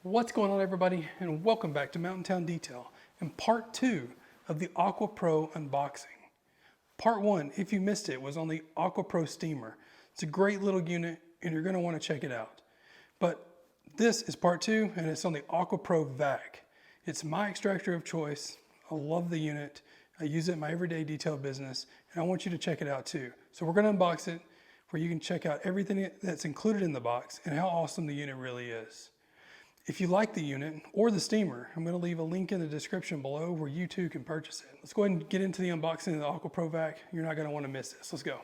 What's going on, everybody, and welcome back to Mountain Town Detail and part 2 of the Aqua Pro unboxing. Part 1, if you missed it, was on the Aqua Pro steamer. It's a great little unit and you're going to want to check it out. But this is part 2 and it's on the Aqua Pro Vac. It's my extractor of choice. I love the unit. I use it in my everyday detail business and I want you to check it out too. So we're going to unbox it where you can check out everything that's included in the box and how awesome the unit really is. If you like the unit or the steamer, I'm going to leave a link in the description below where you too can purchase it. Let's go ahead and get into the unboxing of the Aqua Pro Vac. You're not going to want to miss this. Let's go.